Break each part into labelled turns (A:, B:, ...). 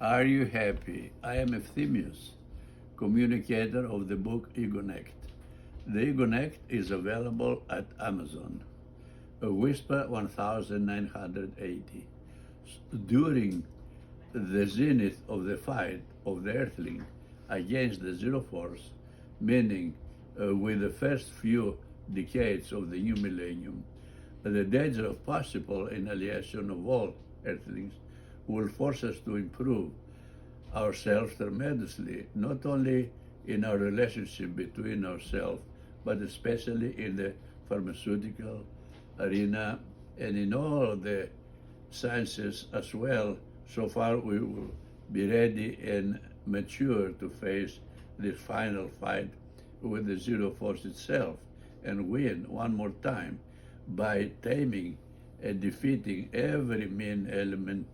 A: Are you happy? I am Ephthemius, communicator of the book EgoNect. The EgoNect is available at Amazon. A Whisper 1980. During the zenith of the fight of the Earthling against the Zero Force, meaning with the first few decades of the new millennium, the danger of possible annihilation of all Earthlings will force us to improve ourselves tremendously, not only in our relationship between ourselves, but especially in the pharmaceutical arena and in all the sciences as well. So far, we will be ready and mature to face this final fight with the Zero Force itself and win one more time by taming and defeating every mean element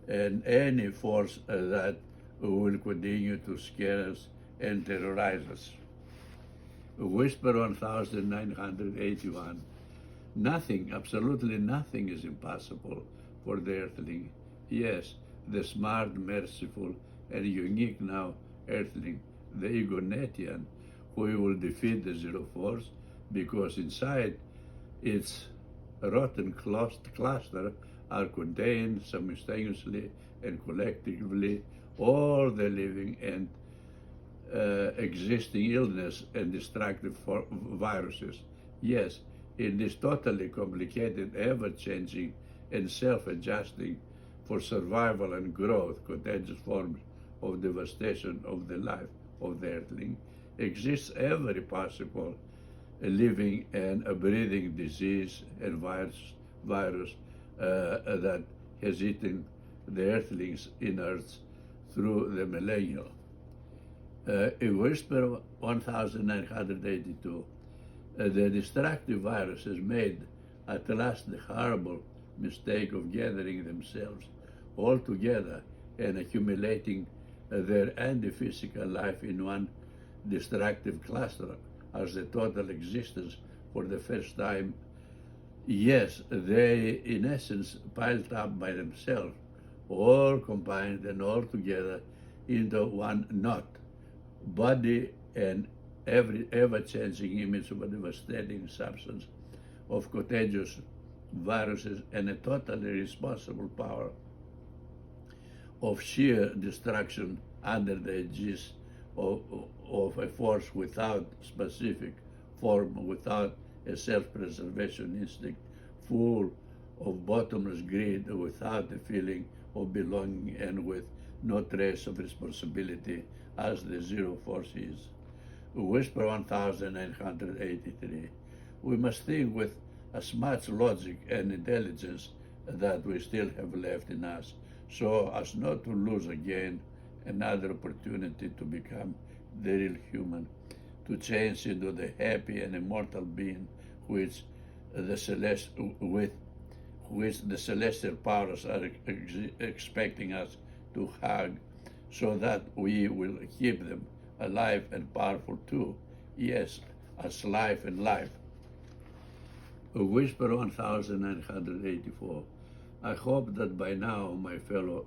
A: and any force that will continue to scare us and terrorize us. Whisper 1981. Nothing, absolutely nothing is impossible for the Earthling. Yes, the smart, merciful, and unique now Earthling, the Egonetian, who will defeat the Zero Force because inside its rotten cluster are contained simultaneously and collectively all the living and existing illness and destructive viruses. Yes, in this totally complicated, ever-changing, and self-adjusting for survival and growth, contagious forms of devastation of the life of the Earthling, exists every possible living and a breathing disease and virus that has eaten the Earthlings in Earth through the millennia. In Whisper 1982, the destructive virus has made at last the horrible mistake of gathering themselves all together and accumulating their anti-physical life in one destructive cluster as the total existence for the first time. Yes, they in essence piled up by themselves, all combined and all together into one knot, body and every ever-changing image of a devastating substance of contagious viruses and a totally responsible power of sheer destruction under the aegis of a force without specific form, without a self-preservation instinct, full of bottomless greed, without a feeling of belonging, and with no trace of responsibility as the Zero Force is. Whisper 1983. We must think with as much logic and intelligence that we still have left in us, so as not to lose again another opportunity to become the real human, to change into the happy and immortal being which the celestial powers are expecting us to hug, so that we will keep them alive and powerful too. Yes, as life and life. Whisper 1984. I hope that by now, my fellow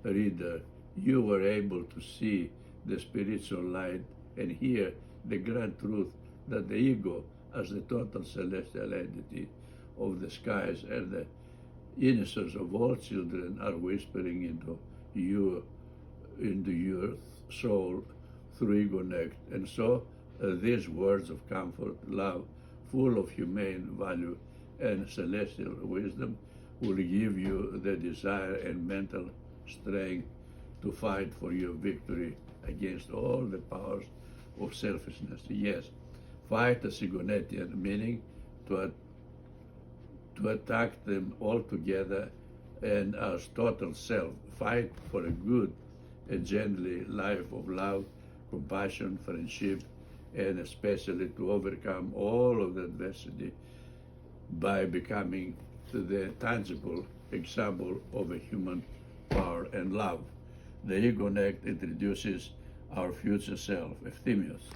A: reader, you were able to see the spiritual light and hear the grand truth that the ego, as the total celestial entity of the skies and the innocence of all children, are whispering into your soul through EgoNect. And so these words of comfort, love, full of humane value and celestial wisdom, will give you the desire and mental strength to fight for your victory against all the powers of selfishness. Yes, fight as Egonetian, meaning to attack them all together and as total self. Fight for a good and gently life of love, compassion, friendship, and especially to overcome all of the adversity by becoming the tangible example of a human power and love. The EgoNect introduces our future self, Ephthemius.